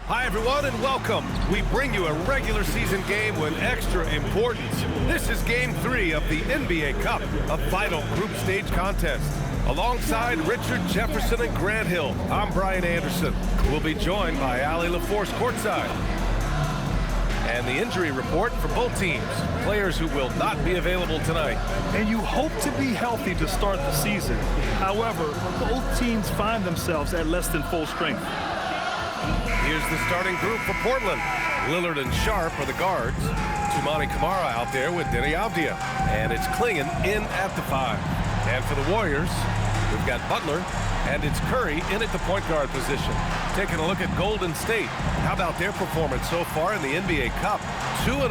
Hi, everyone, and welcome. We bring you a regular season game with extra importance. This is Game 3 of the NBA Cup, a vital group stage contest. Alongside Richard Jefferson and Grant Hill, I'm Brian Anderson. We'll be joined by Ali LaForce courtside. And the injury report for both teams. Players who will not be available tonight. And you hope to be healthy to start the season. However, both teams find themselves at less than full strength. Here's the starting group for Portland. Lillard and Sharp are the guards. Toumani Camara out there with Deni Avdija. And it's Klingon in at the 5. And for the Warriors, we've got Butler, and it's Curry in at the point guard position. Taking a look at Golden State. How about their performance so far in the NBA Cup? 2-0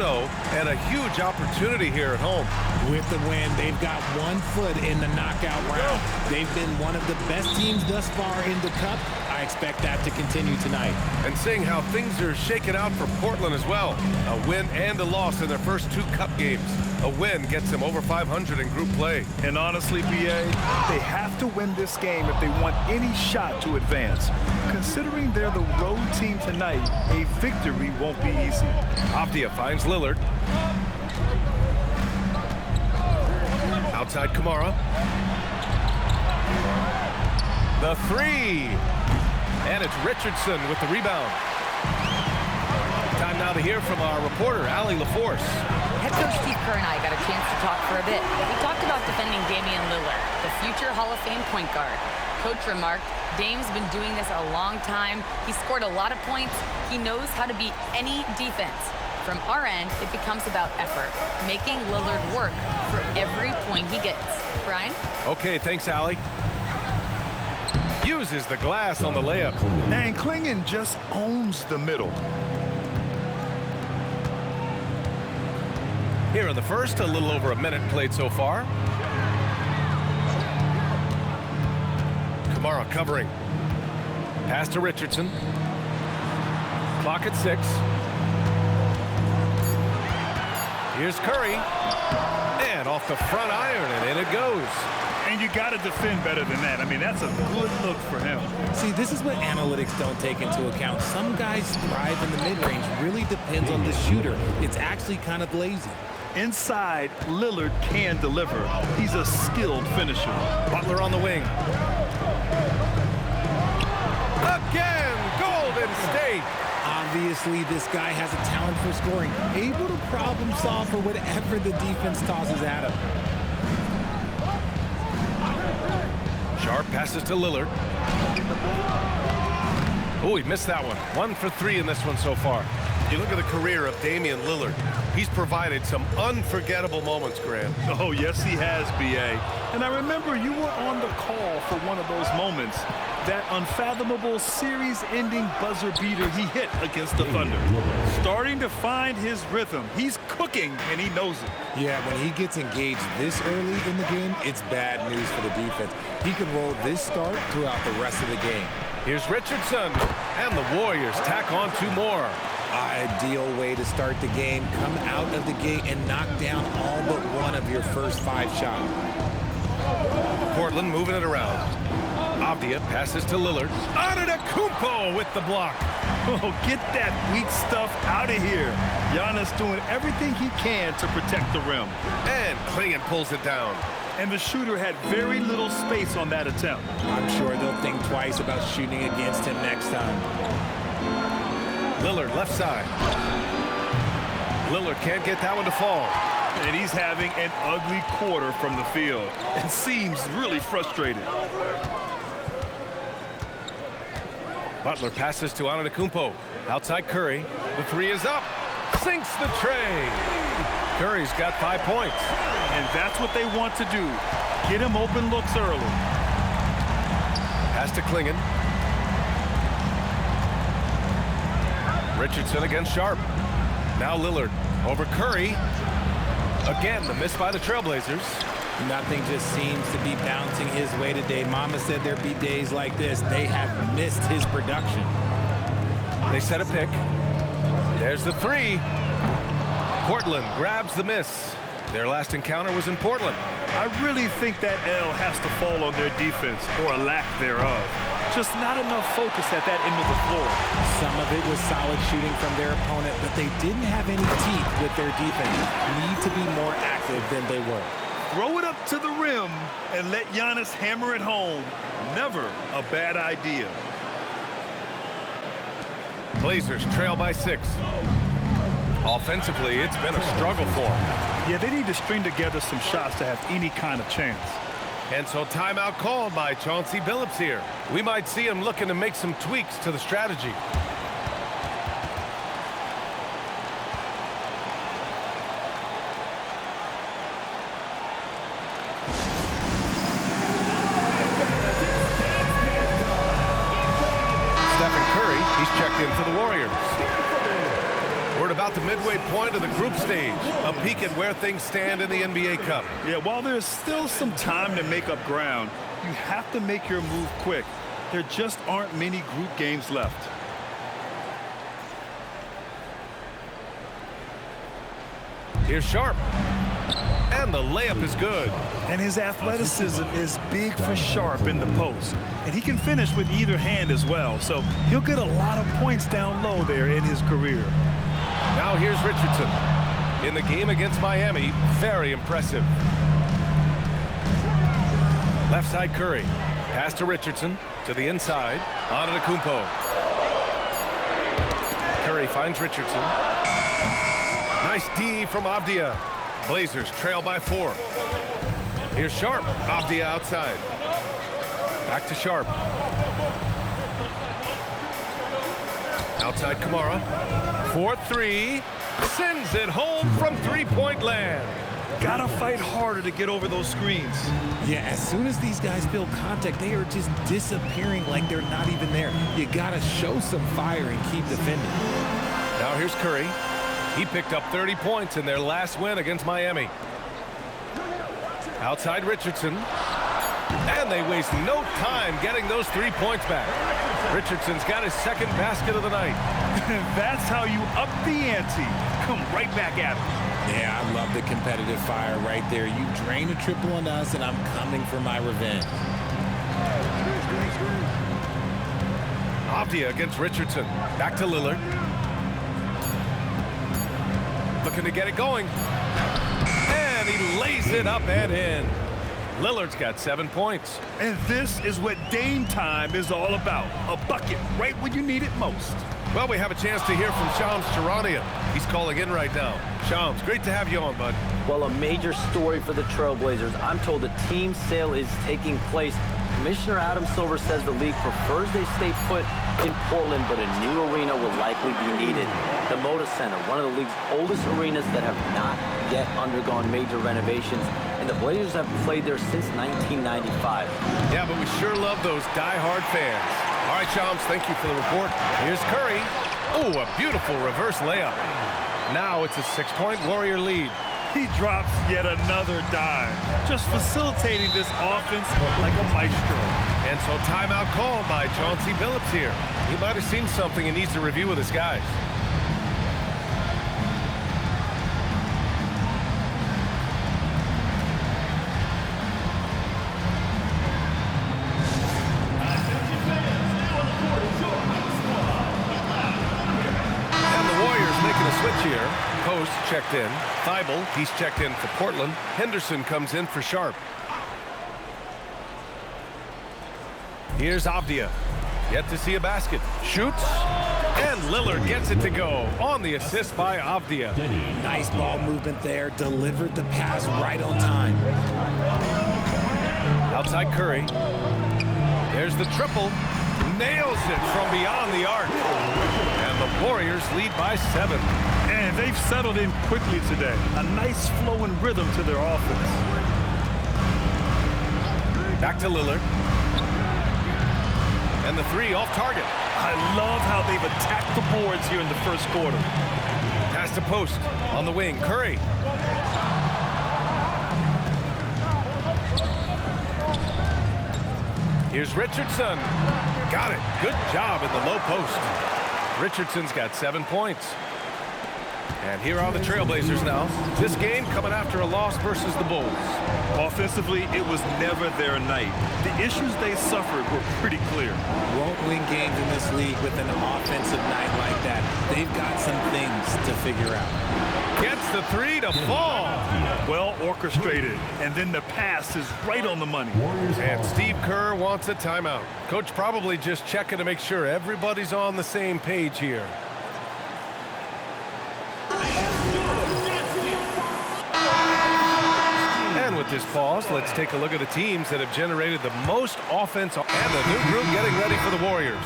and a huge opportunity here at home. With the win, they've got 1 foot in the knockout round. They've been one of the best teams thus far in the Cup. I expect that to continue tonight. And seeing how things are shaking out for Portland as well. A win and a loss in their first 2 Cup games. A win gets them over 500 in group play. And honestly, BA, they have to win this game if they want any shot to advance. Considering they're the road team tonight, a victory won't be easy. Avdija finds Lillard. Outside Camara. The 3. And it's Richardson with the rebound. Time now to hear from our reporter, Ali LaForce. Head coach Steve Kerr and I got a chance to talk for a bit. We talked about defending Damian Lillard, the future Hall of Fame point guard. Coach remarked, Dame's been doing this a long time. He scored a lot of points. He knows how to beat any defense. From our end, it becomes about effort, making Lillard work for every point he gets. Brian? Okay, thanks, Ali. Uses the glass on the layup. And Klingon just owns the middle. Here in the first, a little over a minute played so far. Camara covering. Pass to Richardson. Clock at 6. Here's Curry. And off the front iron, and in it goes. And you got to defend better than that. I mean, that's a good look for him. See, this is what analytics don't take into account. Some guys thrive in the mid-range. Really depends on the shooter. It's actually kind of lazy. Inside, Lillard can deliver. He's a skilled finisher. Butler on the wing. Again, Golden State. Obviously, this guy has a talent for scoring. Able to problem solve for whatever the defense tosses at him. Sharp passes to Lillard. Oh, he missed that one. 1 for 3 in this one so far. You look at the career of Damian Lillard. He's provided some unforgettable moments, Grant. Oh, yes, he has, B.A. And I remember you were on the call for one of those moments. That unfathomable series-ending buzzer beater he hit against the Thunder. Starting to find his rhythm. He's cooking, and he knows it. Yeah, when he gets engaged this early in the game, it's bad news for the defense. He can roll this start throughout the rest of the game. Here's Richardson, and the Warriors tack on 2 more. Ideal way to start the game. Come out of the gate and knock down all but one of your first 5 shots. Portland moving it around. Avdija passes to Lillard. Antetokounmpo with the block. Oh, get that weak stuff out of here. Giannis doing everything he can to protect the rim. And Klingon pulls it down. And the shooter had very little space on that attempt. I'm sure they'll think twice about shooting against him next time. Lillard left side. Lillard can't get that one to fall. And he's having an ugly quarter from the field. And seems really frustrated. Butler passes to Antetokounmpo. Outside Curry. The 3 is up. Sinks the tray. Curry's got 5 points. And that's what they want to do. Get him open looks early. Pass to Klingon. Richardson against Sharp. Now Lillard over Curry. Again, the miss by the Trailblazers. Nothing just seems to be bouncing his way today. Mama said there'd be days like this. They have missed his production. They set a pick. There's the 3. Portland grabs the miss. Their last encounter was in Portland. I really think that L has to fall on their defense, or a lack thereof. Just not enough focus at that end of the floor. Some of it was solid shooting from their opponent, but they didn't have any teeth with their defense. Need to be more active than they were. Throw it up to the rim and let Giannis hammer it home. Never a bad idea. Blazers trail by 6. Offensively, it's been a struggle for them. Yeah, they need to string together some shots to have any kind of chance. And so timeout called by Chauncey Billups here. We might see him looking to make some tweaks to the strategy. Stephen Curry, he's checked in for the Warriors. We're at about the midway point of the group stage. A peek at where things stand in the NBA Cup. Yeah, while there's still some time to make up ground, you have to make your move quick. There just aren't many group games left. Here's Sharp. And the layup is good. And his athleticism is big for Sharp in the post. And he can finish with either hand as well. So he'll get a lot of points down low there in his career. Now here's Richardson. In the game against Miami, very impressive. Left side Curry. Pass to Richardson. To the inside. On to Kumpo. Curry finds Richardson. Nice D from Avdia. Blazers trail by 4. Here's Sharp. Avdia outside. Back to Sharp. Outside Kamara. 4-3. Sends it home from three-point land. Gotta fight harder to get over those screens. Yeah, as soon as these guys feel contact, they are just disappearing like they're not even there. You gotta show some fire and keep defending. Now here's Curry. He picked up 30 points in their last win against Miami. Outside Richardson. And they waste no time getting those 3 points back. Richardson's got his second basket of the night. That's how you up the ante. Come right back at him. Yeah, I love the competitive fire right there. You drain a triple on us, and I'm coming for my revenge. Avdia against Richardson. Back to Lillard. Looking to get it going. And he lays it up and in. Lillard's got 7 points. And this is what Dame time is all about. A bucket right when you need it most. Well, we have a chance to hear from Shams Charania. He's calling in right now. Shams, great to have you on, bud. Well, a major story for the Trailblazers. I'm told the team sale is taking place. Commissioner Adam Silver says the league prefers they stay put in Portland, but a new arena will likely be needed. The Moda Center, one of the league's oldest arenas that have not yet undergone major renovations, and the Blazers have played there since 1995. Yeah, but we sure love those die-hard fans. All right, Shams, thank you for the report. Here's Curry. Oh, a beautiful reverse layup. Now it's a 6-point Warrior lead. He drops yet another dime, just facilitating this offense like a maestro. And so timeout called by Chauncey Billups here. He might have seen something and needs to review with his guys. And the Warriors making a switch here. Post checked in. Thibault, he's checked in for Portland. Henderson comes in for Sharp. Here's Avdia. Yet to see a basket. Shoots. And Lillard gets it to go on the assist by Avdia. Nice ball movement there. Delivered the pass right on time. Outside Curry. There's the triple. Nails it from beyond the arc. And the Warriors lead by 7. And they've settled in quickly today. A nice flowing rhythm to their offense. Back to Lillard. And the 3 off target. I love how they've attacked the boards here in the first quarter. Pass to post on the wing. Curry. Here's Richardson. Got it. Good job in the low post. Richardson's got 7 points. And here are the Trailblazers now. This game coming after a loss versus the Bulls. Offensively, it was never their night. The issues they suffered were pretty clear. Won't win games in this league with an offensive night like that. They've got some things to figure out. Gets the three to fall. Well orchestrated, and then the pass is right on the money. And Steve Kerr wants a timeout. Coach probably just checking to make sure everybody's on the same page here. And with this pause, let's take a look at the teams that have generated the most offense. And the new group getting ready for the Warriors.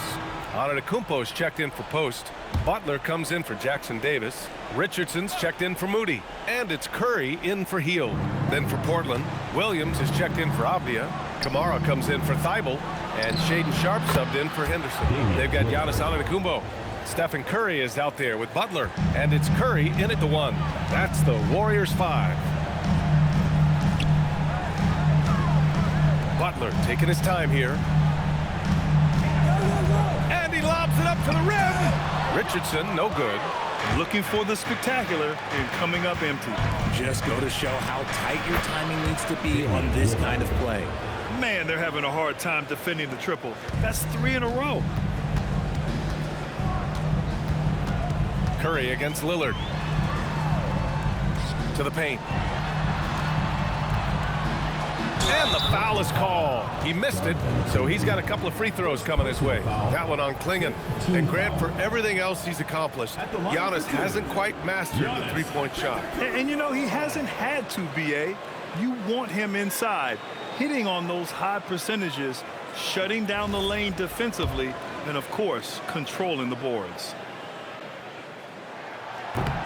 Antetokounmpo's checked in for post. Butler comes in for Jackson Davis. Richardson's checked in for Moody. And it's Curry in for Hield. Then for Portland, Williams is checked in for Avdia. Kamara comes in for Thibault. And Shaedon Sharpe subbed in for Henderson. They've got Giannis Antetokounmpo. Stephen Curry is out there with Butler. And it's Curry in at the 1. That's the Warriors 5. Butler taking his time here. And he lobs it up to the rim. Richardson, no good. Looking for the spectacular and coming up empty. Just go to show how tight your timing needs to be on this kind of play. Man, they're having a hard time defending the triple. That's 3 in a row. Curry against Lillard. To the paint. And the foul is called. He missed it, so he's got a couple of free throws coming his way. That one on Klingon. And Grant, for everything else he's accomplished, Giannis hasn't quite mastered the three-point shot. And you know, he hasn't had to, B.A. You want him inside, hitting on those high percentages, shutting down the lane defensively, and, of course, controlling the boards.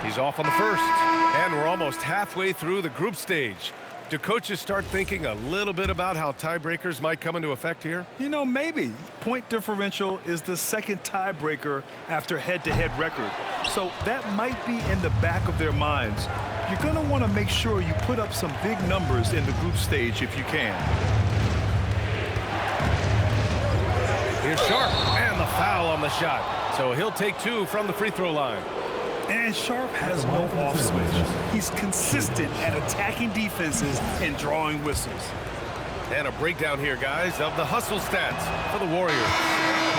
He's off on the first, and we're almost halfway through the group stage. Do coaches start thinking a little bit about how tiebreakers might come into effect here? You know, maybe. Point differential is the second tiebreaker after head-to-head record. So that might be in the back of their minds. You're going to want to make sure you put up some big numbers in the group stage if you can. Here's Sharpe, and the foul on the shot. So he'll take 2 from the free throw line. And Sharpe has no off switch. He's consistent at attacking defenses and drawing whistles. And a breakdown here, guys, of the hustle stats for the Warriors.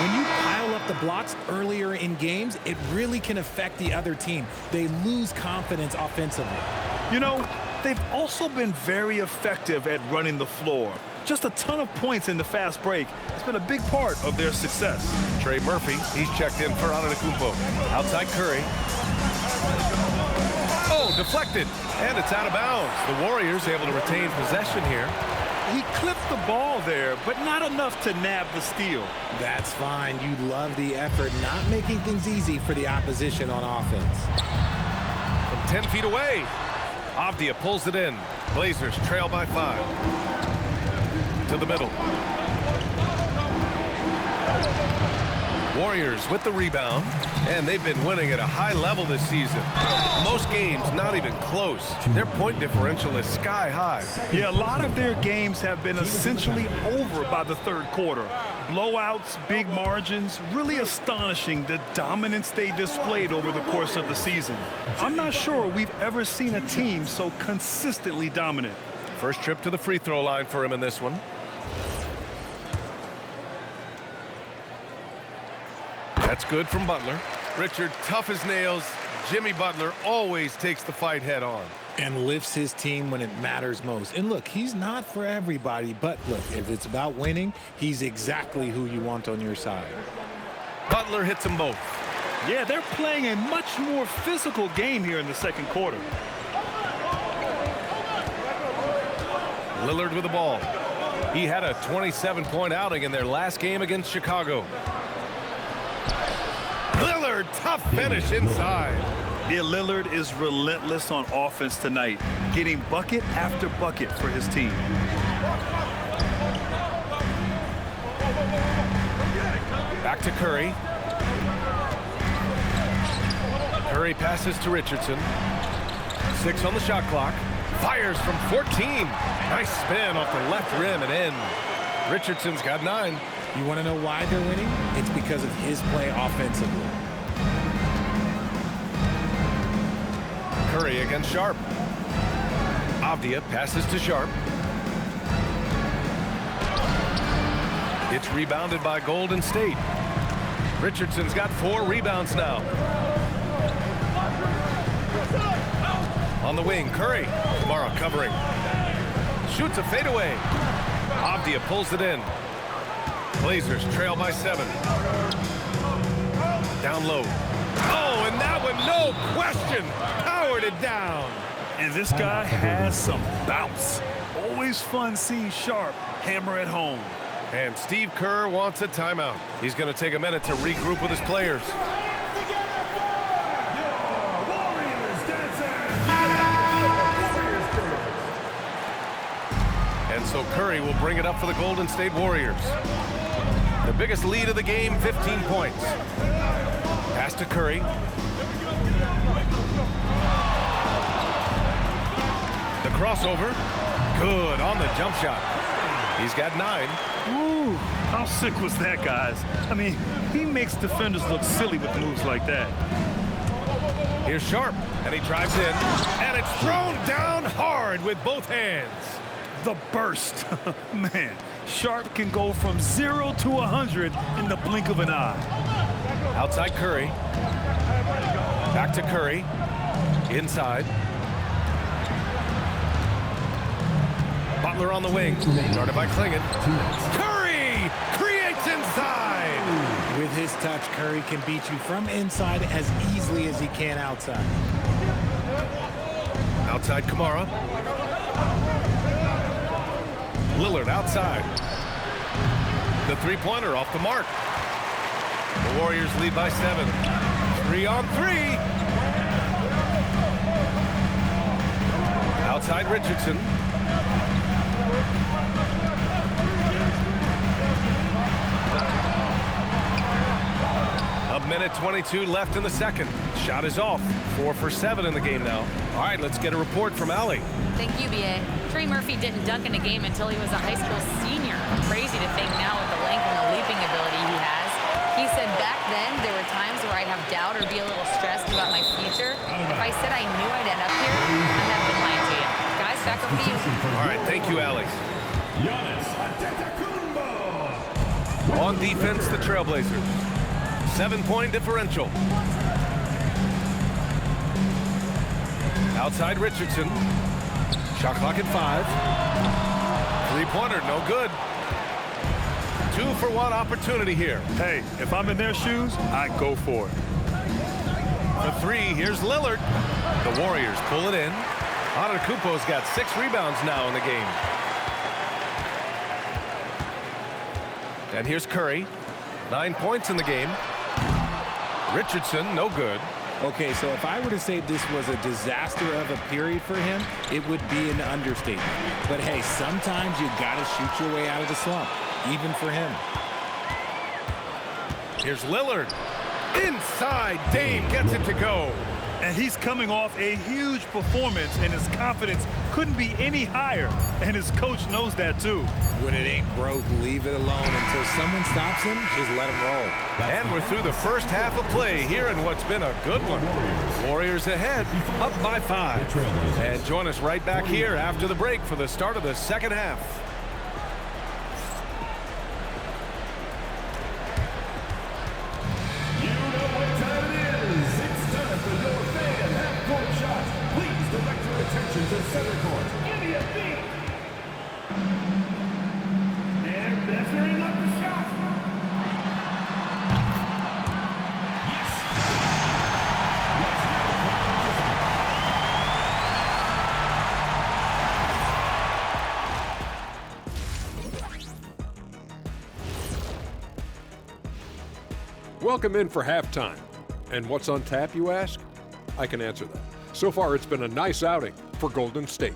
When you pile up the blocks earlier in games, it really can affect the other team. They lose confidence offensively. You know, they've also been very effective at running the floor. Just a ton of points in the fast break. It's been a big part of their success. Trey Murphy, he's checked in for Antetokounmpo. Outside Curry. Oh, deflected, and it's out of bounds. The Warriors able to retain possession here. He clipped the ball there, but not enough to nab the steal. That's fine. You love the effort, not making things easy for the opposition on offense. From 10 feet away, Avdia pulls it in. Blazers trail by 5. To the middle. Warriors with the rebound, and they've been winning at a high level this season. Most games not even close. Their point differential is sky high. Yeah, a lot of their games have been essentially over by the third quarter. Blowouts, big margins, really astonishing the dominance they displayed over the course of the season. I'm not sure we've ever seen a team so consistently dominant. First trip to the free throw line for him in this one. That's good from Butler. Richard, tough as nails. Jimmy Butler always takes the fight head on. And lifts his team when it matters most. And look, he's not for everybody, but look, if it's about winning, he's exactly who you want on your side. Butler hits them both. Yeah, they're playing a much more physical game here in the second quarter. Lillard with the ball. He had a 27-point outing in their last game against Chicago. Lillard, tough finish inside. Yeah, Lillard is relentless on offense tonight, getting bucket after bucket for his team. Back to Curry. Curry passes to Richardson. 6 on the shot clock. Fires from 14. Nice spin off the left rim and in. Richardson's got 9. You want to know why they're winning? It's because of his play offensively. Curry against Sharp. Avdia passes to Sharp. It's rebounded by Golden State. Richardson's got 4 rebounds now. On the wing, Curry. Kamara covering. Shoots a fadeaway. Avdia pulls it in. Blazers trail by 7. Down low. Oh, and that one, no question, powered it down. And this guy has some bounce. Always fun seeing Sharp hammer at home. And Steve Kerr wants a timeout. He's going to take a minute to regroup with his players. And so Curry will bring it up for the Golden State Warriors. The biggest lead of the game, 15 points. Pass to Curry. The crossover. Good on the jump shot. He's got 9. Ooh, how sick was that, guys? I mean, he makes defenders look silly with moves like that. Here's Sharp, and he drives in, and it's thrown down hard with both hands. The burst. Man, Sharp can go from 0 to 100 in the blink of an eye. Outside Curry. Back to Curry. Inside. Butler on the wing. Guarded by Klingon. Curry creates inside. With his touch, Curry can beat you from inside as easily as he can outside. Outside Kamara. Lillard outside. The three-pointer off the mark. The Warriors lead by 7. 3-on-3. Outside Richardson. A minute 22 left in the second. Shot is off. 4 for 7 in the game now. All right, let's get a report from Allie. Thank you, B.A. Trey Murphy didn't dunk in a game until he was a high school senior. Crazy to think now with the length and the leaping ability he has. He said back then there were times where I'd have doubt or be a little stressed about my future. If I said I knew I'd end up here, I'd have been lying to you. Guys, back up to you. All right, thank you, Allie. On defense, the Trailblazers. 7-point differential. Outside Richardson. Shot clock at 5. Three-pointer, no good. 2-for-1 opportunity here. Hey, if I'm in their shoes, I go for it. For 3, here's Lillard. The Warriors pull it in. Antetokounmpo's got 6 rebounds now in the game. And here's Curry. 9 points in the game. Richardson, no good. Okay, so if I were to say this was a disaster of a period for him, it would be an understatement. But hey, sometimes you gotta shoot your way out of the slump, even for him. Here's Lillard. Inside, Dame gets it to go. And he's coming off a huge performance, and his confidence couldn't be any higher. And his coach knows that, too. When it ain't broke, leave it alone until someone stops him. Just let him roll. And we're through the first half of play here in what's been a good one. Warriors ahead, up by 5. And join us right back here after the break for the start of the second half. Welcome in for halftime. And what's on tap, you ask? I can answer that. So far, it's been a nice outing for Golden State.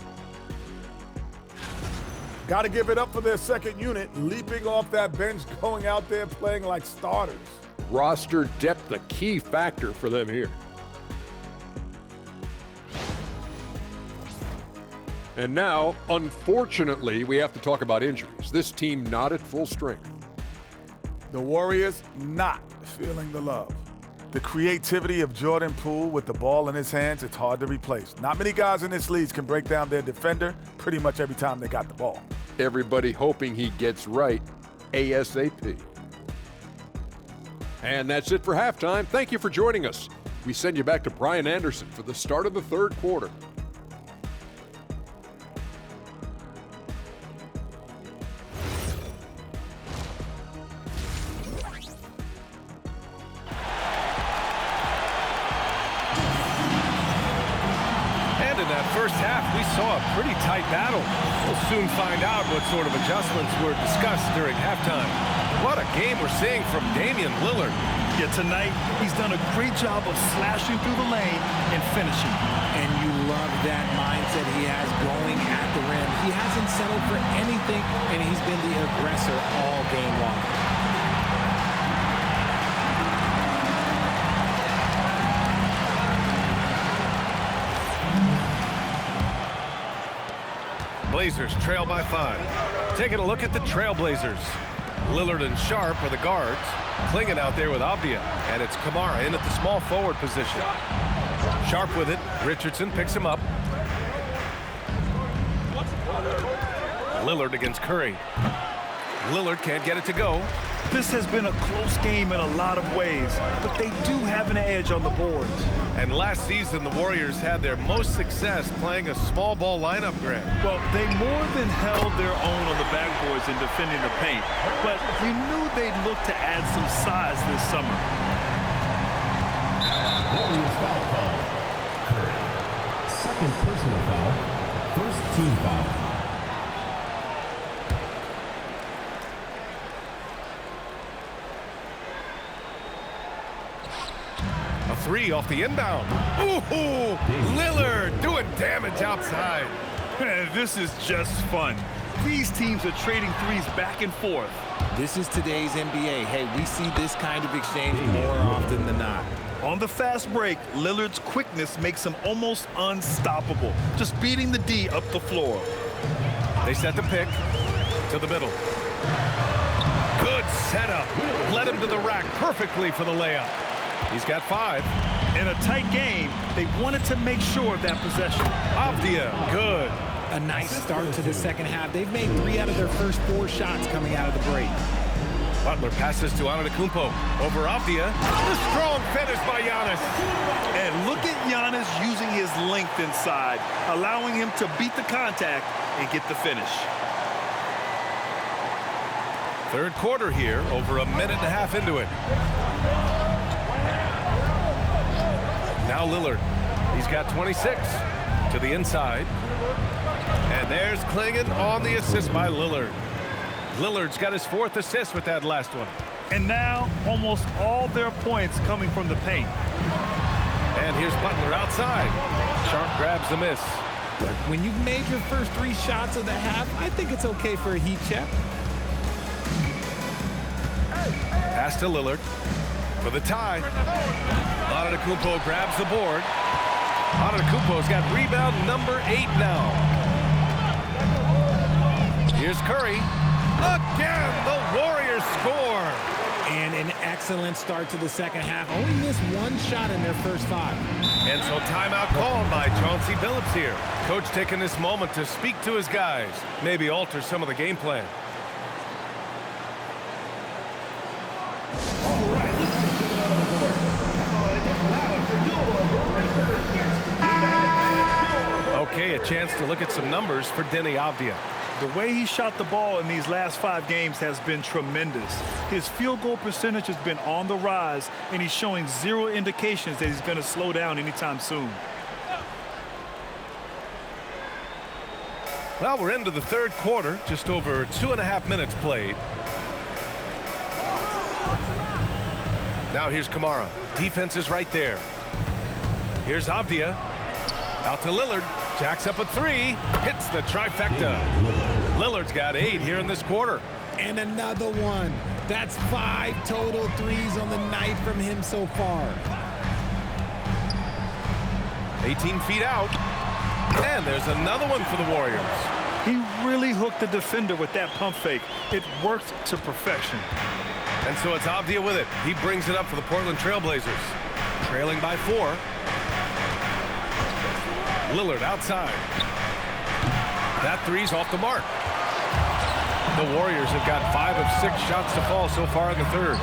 Got to give it up for their second unit, leaping off that bench, going out there playing like starters. Roster depth, a key factor for them here. And now, unfortunately, we have to talk about injuries. This team not at full strength. The Warriors not feeling the love. The creativity of Jordan Poole with the ball in his hands, it's hard to replace. Not many guys in this league can break down their defender pretty much every time they got the ball. Everybody hoping he gets right ASAP. And that's it for halftime. Thank you for joining us. We send you back to Brian Anderson for the start of the third quarter. And in that first half, we saw a pretty tight battle. We'll soon find out what sort of adjustments were discussed during halftime. What a game we're seeing from Damian Lillard. Yeah, tonight, he's done a great job of slashing through the lane and finishing. And you love that mindset he has going at the rim. He hasn't settled for anything, and he's been the aggressor all game long. Blazers trail by 5. Taking a look at the Trailblazers. Lillard and Sharp are the guards. Clingan out there with Avdia. And it's Kamara in at the small forward position. Sharp with it. Richardson picks him up. Lillard against Curry. Lillard can't get it to go. This has been a close game in a lot of ways, but they do have an edge on the boards. And last season, the Warriors had their most success playing a small ball lineup, Grant. Well, they more than held their own on the backboards in defending the paint, but you knew they'd look to add some size this summer. Warriors foul call. Curry. Second personal foul. First team foul. A 3 off the inbound. Ooh, Lillard doing damage outside. This is just fun. These teams are trading threes back and forth. This is today's NBA. Hey, we see this kind of exchange more often than not. On the fast break, Lillard's quickness makes him almost unstoppable, just beating the D up the floor. They set the pick to the middle. Good setup. Led him to the rack perfectly for the layup. He's got 5. In a tight game, they wanted to make sure of that possession. Avdia, good. A nice start to the second half. They've made 3 out of their first 4 shots coming out of the break. Butler passes to Antetokounmpo over Avdia. The strong finish by Giannis. And look at Giannis using his length inside, allowing him to beat the contact and get the finish. Third quarter here, over a minute and a half into it. Now Lillard. He's got 26 to the inside. And there's Clingan on the assist by Lillard. Lillard's got his 4th assist with that last one. And now almost all their points coming from the paint. And here's Butler outside. Sharp grabs the miss. But when you've made your first 3 shots of the half, I think it's okay for a heat check. Pass to Lillard for the tie. Antetokounmpo grabs the board. Antetokounmpo's got rebound number 8 now. Here's Curry. Again, the Warriors score. And an excellent start to the second half. Only missed 1 shot in their first 5. And so timeout called by Chauncey Billups here. Coach taking this moment to speak to his guys. Maybe alter some of the game plan. Okay, a chance to look at some numbers for Deni Avdia. The way he shot the ball in these last 5 games has been tremendous. His field goal percentage has been on the rise, and he's showing 0 indications that he's going to slow down anytime soon. Well, we're into the third quarter, just over 2.5 minutes played. Now here's Kamara. Defense is right there. Here's Avdia. Out to Lillard. Jacks up a 3. Hits the trifecta. Lillard's got 8 here in this quarter. And another one. That's 5 total threes on the night from him so far. 18 feet out. And there's another one for the Warriors. He really hooked the defender with that pump fake. It worked to perfection. And so it's Avdia with it. He brings it up for the Portland Trailblazers. Trailing by 4. Lillard outside. That three's off the mark. The Warriors have got 5 of 6 shots to fall so far in the third.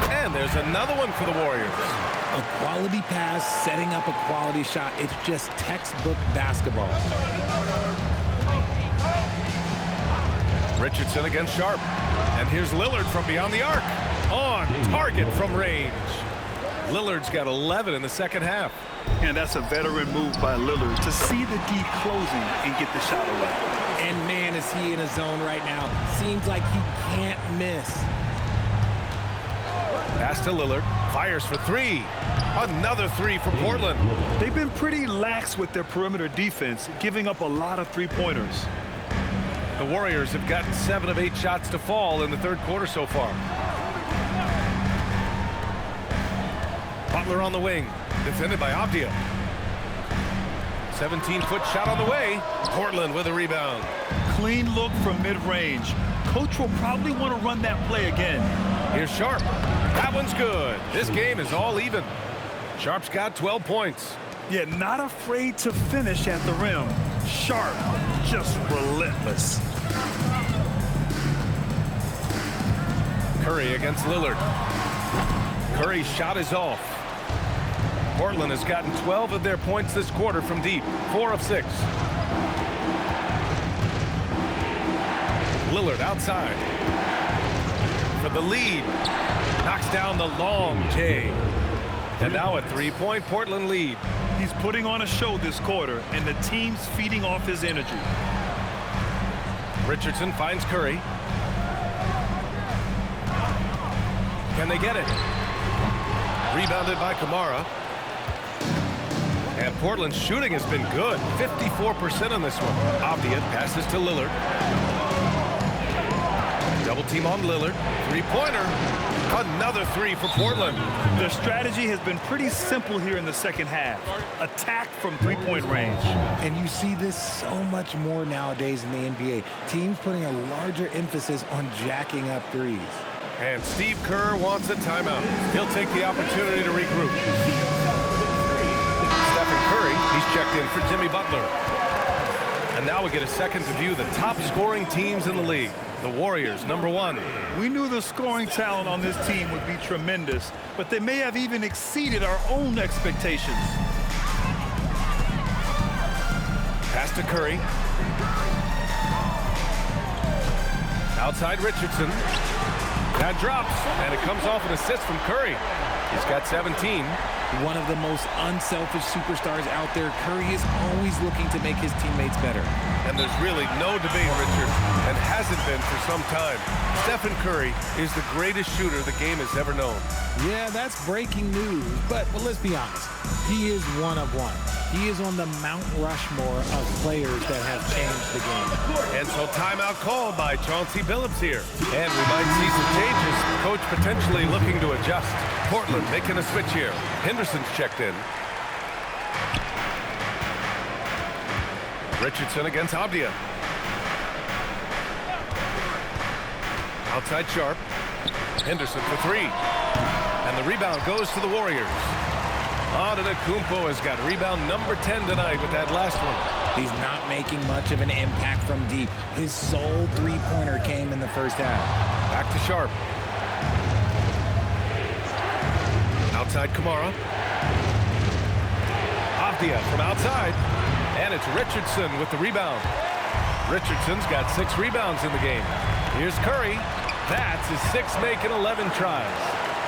And there's another one for the Warriors. A quality pass, setting up a quality shot. It's just textbook basketball. Richardson against Sharp. And here's Lillard from beyond the arc. On target from range. Lillard's got 11 in the second half. And that's a veteran move by Lillard to see the D closing and get the shot away. And man, is he in a zone right now. Seems like he can't miss. Pass to Lillard. Fires for 3. Another 3 for Portland. They've been pretty lax with their perimeter defense, giving up a lot of three-pointers. The Warriors have gotten 7 of 8 shots to fall in the third quarter so far. Butler on the wing. Defended by Avdia. 17-foot shot on the way. Portland with a rebound. Clean look from mid-range. Coach will probably want to run that play again. Here's Sharp. That one's good. This game is all even. Sharp's got 12 points. Yet not afraid to finish at the rim. Sharp, just relentless. Curry against Lillard. Curry's shot is off. Portland has gotten 12 of their points this quarter from deep. 4 of 6. Lillard outside. For the lead. Knocks down the long J. And now a 3-point Portland lead. He's putting on a show this quarter, and the team's feeding off his energy. Richardson finds Curry. Can they get it? Rebounded by Kamara. And Portland's shooting has been good. 54% on this one. Avdia passes to Lillard. Double team on Lillard. 3-pointer. Another 3 for Portland. The strategy has been pretty simple here in the second half. Attack from 3-point range. And you see this so much more nowadays in the NBA. Teams putting a larger emphasis on jacking up threes. And Steve Kerr wants a timeout. He'll take the opportunity to regroup. Stephen Curry, he's checked in for Jimmy Butler. And now we get a second to view the top scoring teams in the league. The Warriors, number 1. We knew the scoring talent on this team would be tremendous, but they may have even exceeded our own expectations. Pass to Curry. Outside Richardson. That drops, and it comes off an assist from Curry. He's got 17. One of the most unselfish superstars out there. Curry is always looking to make his teammates better. And there's really no debate, Richard, and hasn't been for some time. Stephen Curry is the greatest shooter the game has ever known. Yeah, that's breaking news, but let's be honest. He is one of one. He is on the Mount Rushmore of players that have changed the game. And so timeout called by Chauncey Billups here. And we might see some changes. Coach potentially looking to adjust. Portland making a switch here. Henderson's checked in. Richardson against Avdia. Outside Sharp. Henderson for 3. And the rebound goes to the Warriors. Antetokounmpo has got rebound number 10 tonight with that last one. He's not making much of an impact from deep. His sole three-pointer came in the first half. Back to Sharp. Outside Kamara. Avdia from outside. And it's Richardson with the rebound. Richardson's got 6 rebounds in the game. Here's Curry. That's his 6th make in 11 tries.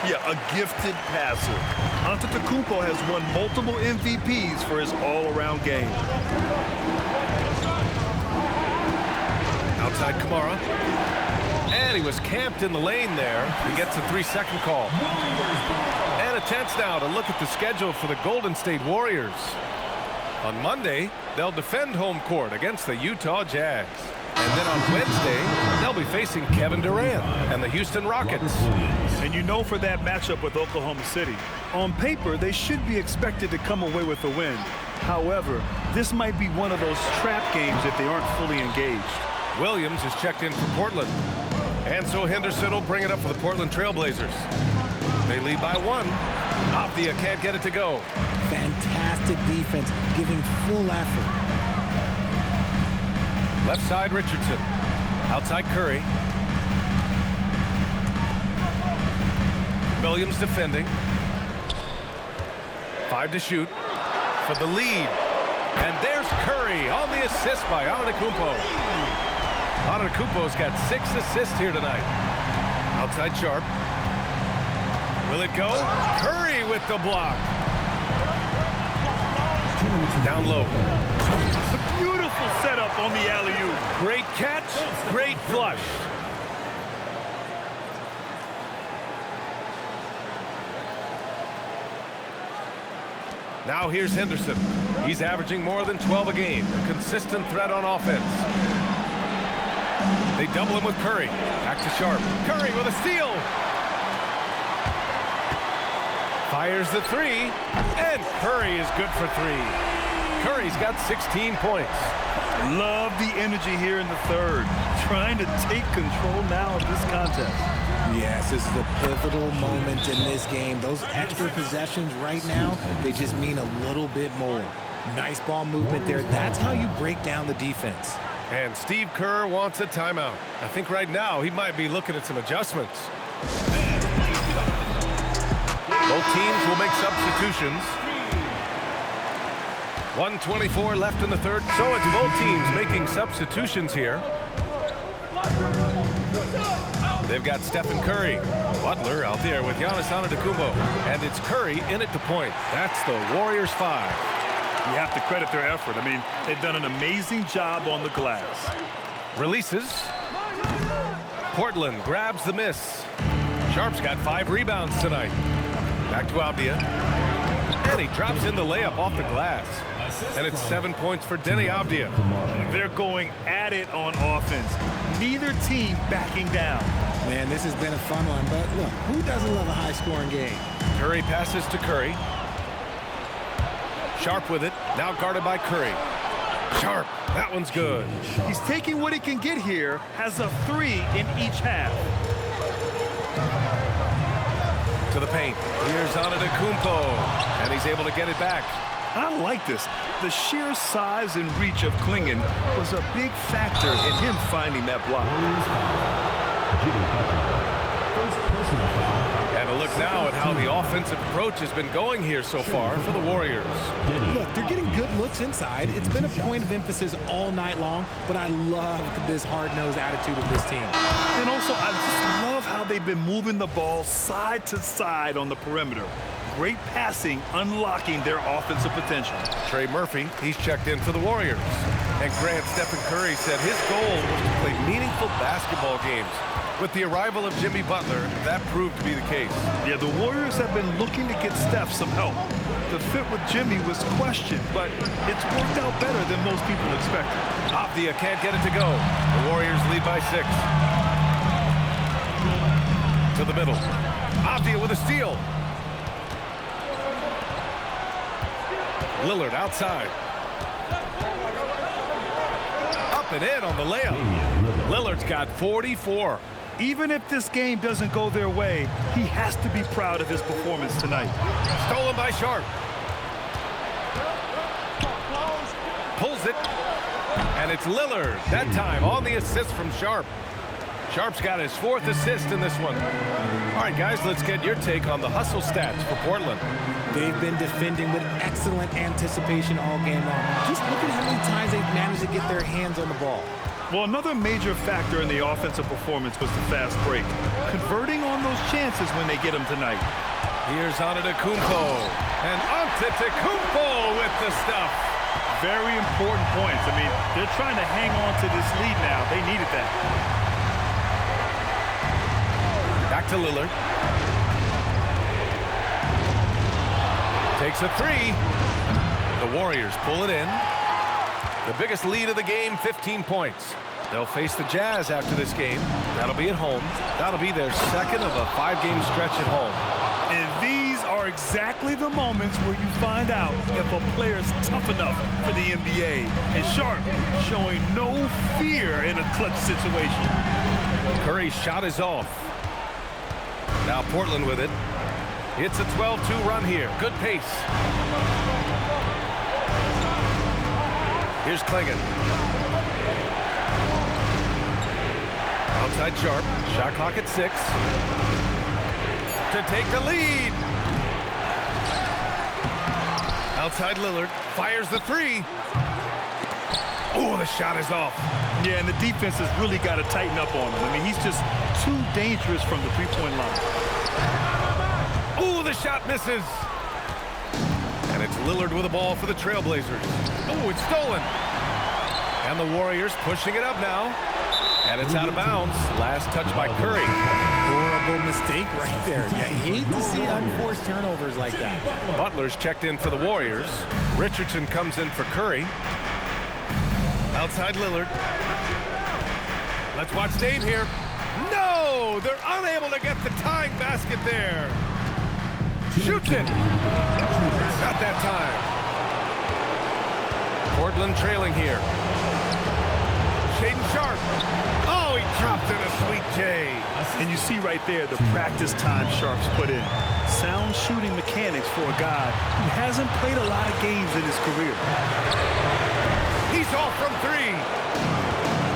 Yeah, a gifted passer. Antetokounmpo has won multiple MVPs for his all-around game. Outside Kamara. And he was camped in the lane there. He gets a 3-second call. And a chance now to look at the schedule for the Golden State Warriors. On Monday, they'll defend home court against the Utah Jazz. And then on Wednesday, they'll be facing Kevin Durant and the Houston Rockets. And you know, for that matchup with Oklahoma City, on paper, they should be expected to come away with a win. However, this might be one of those trap games if they aren't fully engaged. Williams is checked in for Portland. And so Henderson will bring it up for the Portland Trailblazers. They lead by 1. Avdia can't get it to go. Fantastic defense, giving full effort. Left side, Richardson. Outside, Curry. Williams defending. 5 to shoot for the lead. And there's Curry on the assist by Antetokounmpo. Antetokounmpo's got 6 assists here tonight. Outside Sharp. Will it go? Curry with the block. Down low. A beautiful setup on the alley-oop. Great catch, great flush. Now here's Henderson. He's averaging more than 12 a game. A consistent threat on offense. They double him with Curry. Back to Sharp. Curry with a steal. Fires the 3. And Curry is good for 3. Curry's got 16 points. Love the energy here in the third. Trying to take control now of this contest. Yes, this is a pivotal moment in this game. Those extra possessions right now, they just mean a little bit more. Nice ball movement there. That's how you break down the defense. And Steve Kerr wants a timeout. I think right now he might be looking at some adjustments. Both teams will make substitutions. 1:24 left in the third. So it's both teams making substitutions here. They've got Stephen Curry. Butler out there with Giannis Antetokounmpo. And it's Curry in at the point. That's the Warriors 5. You have to credit their effort. I mean, they've done an amazing job on the glass. Releases. Portland grabs the miss. Sharp's got 5 rebounds tonight. Back to Avdia. And he drops in the layup off the glass. And it's 7 points for Denny Avdia. They're going at it on offense. Neither team backing down. Man, this has been a fun one, but look, who doesn't love a high-scoring game? Curry passes to Curry. Sharp with it, now guarded by Curry. Sharp, that one's good. He's taking what he can get here, has a 3 in each half. To the paint, here's Antetokounmpo, and he's able to get it back. I like this. The sheer size and reach of Klingon was a big factor in him finding that block. And a look now at how the offensive approach has been going here so far for the Warriors. Look, they're getting good looks inside. It's been a point of emphasis all night long, but I love this hard-nosed attitude of this team. And also, I just love how they've been moving the ball side to side on the perimeter. Great passing, unlocking their offensive potential. Trey Murphy, he's checked in for the Warriors. And Grant Stephen Curry said his goal was to play meaningful basketball games. With the arrival of Jimmy Butler, that proved to be the case. Yeah, the Warriors have been looking to get Steph some help. The fit with Jimmy was questioned, but it's worked out better than most people expected. Avdia can't get it to go. The Warriors lead by 6. To the middle. Avdia with a steal. Lillard outside. Up and in on the layup. Lillard's got 44. Even if this game doesn't go their way, he has to be proud of his performance tonight. Stolen by Sharp. Pulls it. And it's Lillard, that time on the assist from Sharp. Sharp's got his 4th assist in this one. All right, guys, let's get your take on the hustle stats for Portland. They've been defending with excellent anticipation all game long. Just look at how many times they've managed to get their hands on the ball. Well, another major factor in the offensive performance was the fast break. Converting on those chances when they get them tonight. Here's Antetokounmpo. And Antetokounmpo with the stuff. Very important points. I mean, they're trying to hang on to this lead now. They needed that. Back to Lillard. Takes a 3. The Warriors pull it in. The biggest lead of the game, 15 points. They'll face the Jazz after this game. That'll be at home. That'll be their second of a 5-game stretch at home. And these are exactly the moments where you find out if a player's tough enough for the NBA. And Sharp showing no fear in a clutch situation. Curry's shot is off. Now Portland with it. It's a 12-2 run here. Good pace. Here's Klingon. Outside Sharp. Shot clock at 6. To take the lead. Outside Lillard. Fires the 3. Oh, the shot is off. Yeah, and the defense has really got to tighten up on him. I mean, he's just too dangerous from the three-point line. Oh, the shot misses. And it's Lillard with the ball for the Trailblazers. Oh, it's stolen. And the Warriors pushing it up now. And it's out of bounds. Last touch by Curry. Horrible mistake right there. You hate to see unforced turnovers like that. Butler's checked in for the Warriors. Richardson comes in for Curry. Outside Lillard. Let's watch Dame here. No! They're unable to get the tying basket there. Shoots it. Not that time. Portland trailing here. Shaedon Sharp. Oh, he dropped in a sweet J. And you see right there the practice time Sharp's put in. Sound shooting mechanics for a guy who hasn't played a lot of games in his career. He's off from 3.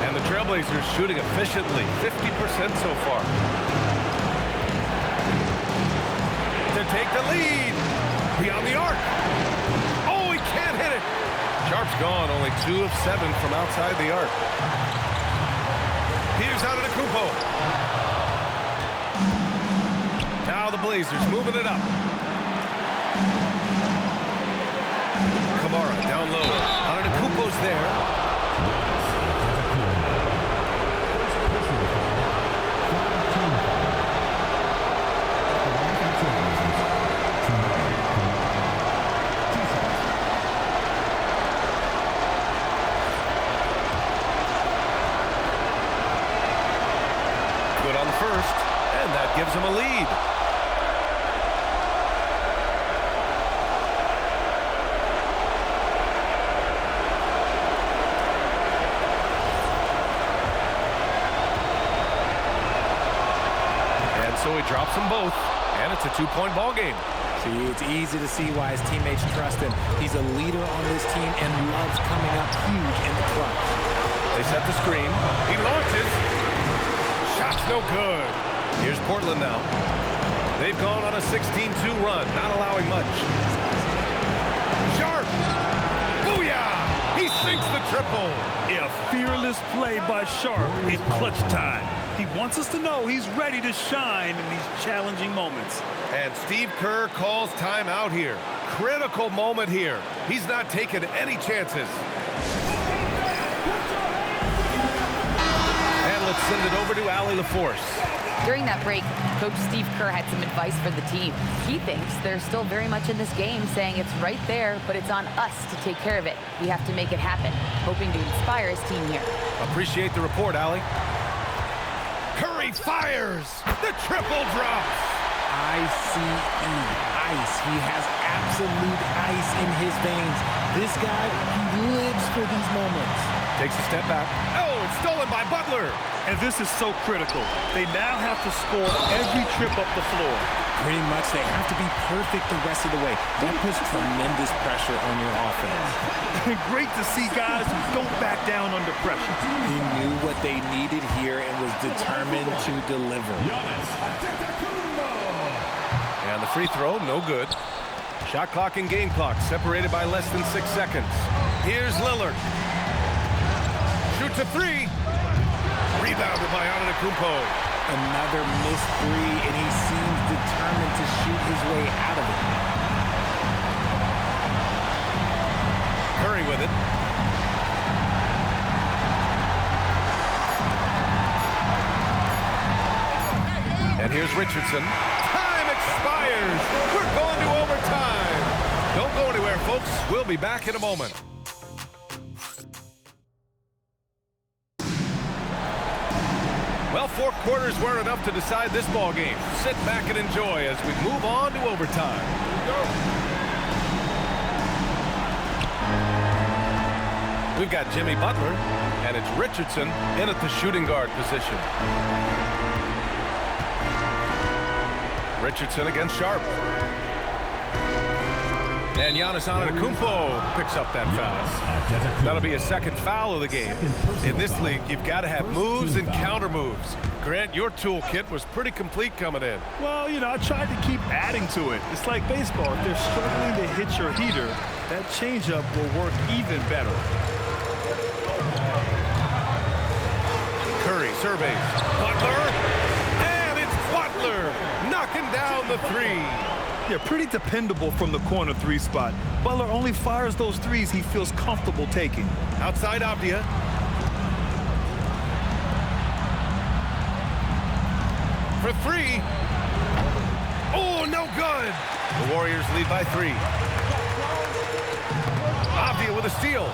And the Trailblazers shooting efficiently, 50% so far. To take the lead. Beyond the arc. Oh, he can't hit it. Sharp's gone, only 2 of 7 from outside the arc. Here's Antetokounmpo. Now the Blazers moving it up. Kamara down low. Antetokounmpo's there. Good on the first, and that gives him a lead. So he drops them both, and it's a 2-point ball game. See, it's easy to see why his teammates trust him. He's a leader on this team and loves coming up huge in the clutch. They set the screen. He launches. Shot's no good. Here's Portland now. They've gone on a 16-2 run, not allowing much. Sharp. Booyah! He sinks the triple. A fearless play by Sharp in clutch time. He wants us to know he's ready to shine in these challenging moments. And Steve Kerr calls timeout here. Critical moment here. He's not taking any chances. And let's send it over to Allie LaForce. During that break, Coach Steve Kerr had some advice for the team. He thinks they're still very much in this game, saying it's right there, but it's on us to take care of it. We have to make it happen, hoping to inspire his team here. Appreciate the report, Allie. Curry fires! The triple drops! I-C-E, ice. He has absolute ice in his veins. This guy, he lives for these moments. Takes a step back. Oh, it's stolen by Butler! And this is so critical. They now have to score every trip up the floor. Pretty much, they have to be perfect the rest of the way. That puts tremendous pressure on your offense. Great to see guys who don't back down under pressure. He knew what they needed here and was determined to deliver. And the free throw, no good. Shot clock and game clock separated by less than 6 seconds. Here's Lillard. Shoots a 3. Rebounded by Antetokounmpo. Another missed 3, and he seems determined to shoot his way out of it. Curry with it. And here's Richardson. Time expires. We're going to overtime. Don't go anywhere, folks. We'll be back in a moment. Well, 4 quarters weren't enough to decide this ball game. Sit back and enjoy as we move on to overtime. We've got Jimmy Butler And it's Richardson in at the shooting guard position. Richardson against Sharp. And Giannis Antetokounmpo picks up that foul. That'll be a second foul of the game. In this league, you've got to have moves and counter moves. Grant, your toolkit was pretty complete coming in. Well, you know, I tried to keep adding to it. It's like baseball. If they're struggling to hit your heater, that changeup will work even better. Curry surveys. Butler. And it's Butler knocking down the three. Yeah, pretty dependable from the corner three spot. Butler only fires those threes he feels comfortable taking. Outside Avdia. For three. Oh, no good. The Warriors lead by 3. Avdia with a steal.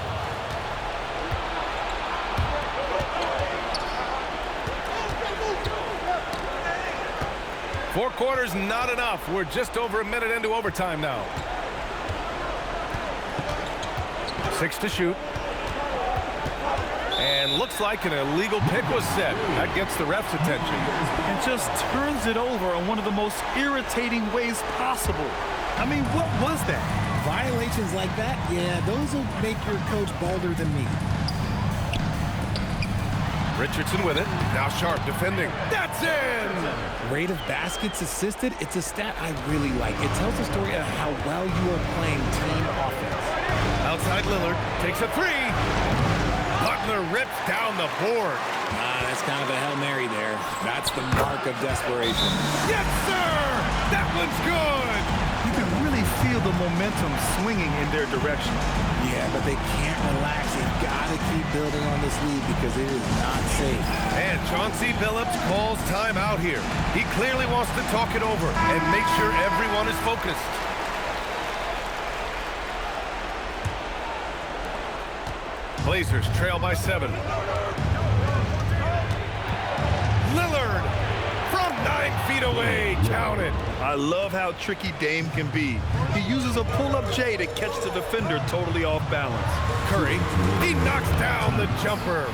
Four quarters, not enough. We're just over a minute into overtime now. 6 to shoot. And looks like an illegal pick was set. That gets the ref's attention. And just turns it over in one of the most irritating ways possible. I mean, what was that? Violations like that, yeah, those will make your coach bolder than me. Richardson with it. Now Sharp defending. That's in! Rate of baskets assisted, it's a stat I really like. It tells a story of how well you are playing team offense. Outside Lillard takes a 3. Butler rips down the board. That's kind of a Hail Mary there. That's the mark of desperation. Yes, sir! That one's good! You can really feel the momentum swinging in their direction. Yeah, but they can't relax. They've got to keep building on this lead because it is not safe. And Chauncey Billups calls timeout here. He clearly wants to talk it over and make sure everyone is focused. Blazers trail by 7. Lillard from 9 feet away. Count it. I love how tricky Dame can be. He uses a pull-up J to catch the defender totally off balance. Curry, he knocks down the jumper.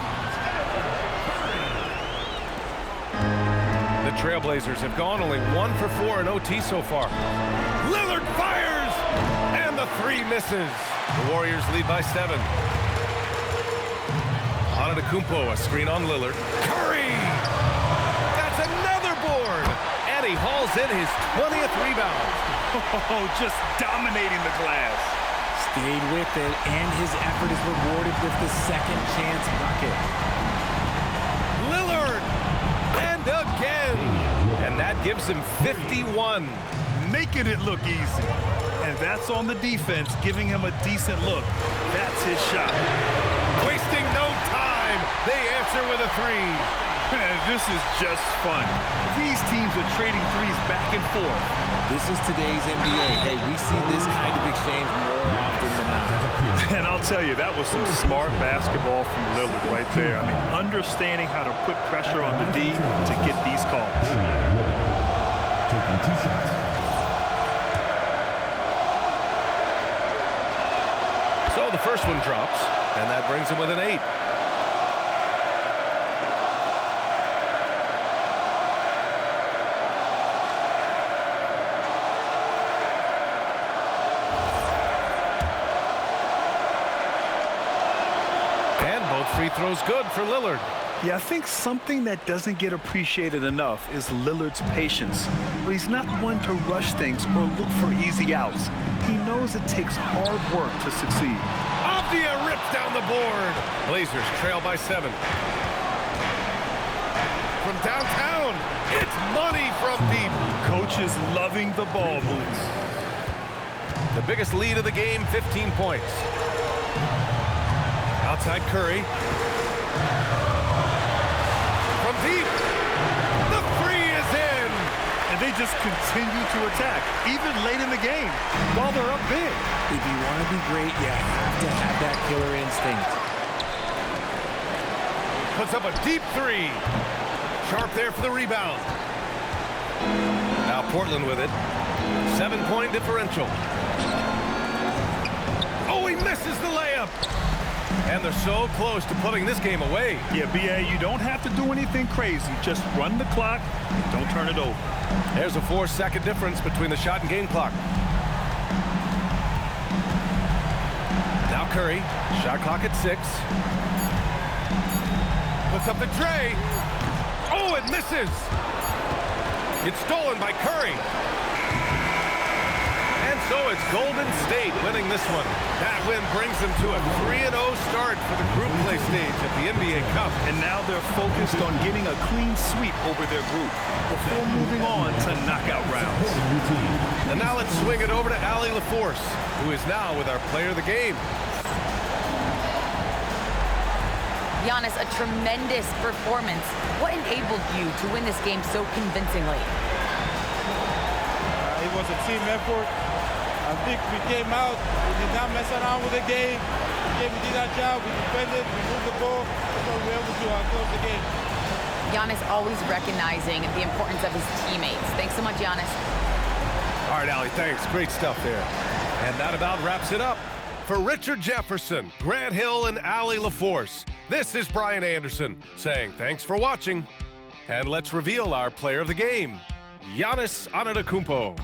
The Trailblazers have gone only 1 for 4 in OT so far. Lillard fires, and the 3 misses. The Warriors lead by 7. Antetokounmpo, a screen on Lillard. Curry! That's another board! And he hauls in his 20th rebound. Oh, just dominating the glass. Stayed with it, and his effort is rewarded with the second chance bucket. Lillard! And again! And that gives him 51. Making it look easy. And that's on the defense, giving him a decent look. That's his shot. Wasting no time. They answer with a 3. This is just fun. These teams are trading threes back and forth. This is today's NBA. Hey, we see this kind of exchange more often than not. And I'll tell you, that was some smart basketball from Lillard right there. I mean, understanding how to put pressure on the D to get these calls. Taking 2 shots. So the first one drops, and that brings him with an 8. And both free throws good for Lillard. Yeah, I think something that doesn't get appreciated enough is Lillard's patience. Well, he's not one to rush things or look for easy outs. He knows it takes hard work to succeed. Avdia rips down the board. Blazers trail by 7. From downtown, it's money from deep. Coach is loving the ball moves. The biggest lead of the game, 15 points. Outside Curry. From deep, the 3 is in. And they just continue to attack, even late in the game, while they're up big. If you want to be great, you have to have that killer instinct. Puts up a deep 3. Sharp there for the rebound. Now Portland with it. 7-point differential. Oh, he misses the layup. And they're so close to putting this game away. Yeah, B.A., you don't have to do anything crazy. Just run the clock. Don't turn it over. There's a 4-second difference between the shot and game clock. Now Curry, shot clock at 6. Puts up the tray. Oh, it misses. It's stolen by Curry. And so it's Golden State winning this one. That win brings them to a 3-0 start for the group play stage at the NBA Cup. And now they're focused on getting a clean sweep over their group before moving on to knockout rounds. And now let's swing it over to Allie LaForce, who is now with our player of the game. Giannis, a tremendous performance. What enabled you to win this game so convincingly? It was a team effort. I think we came out, we did not mess around with the game. We did our job, we defended, we moved the ball, so we were able to close the game. Giannis always recognizing the importance of his teammates. Thanks so much, Giannis. All right, Allie, thanks. Great stuff there. And that about wraps it up. For Richard Jefferson, Grant Hill, and Allie LaForce, this is Brian Anderson saying thanks for watching. And let's reveal our player of the game, Giannis Antetokounmpo.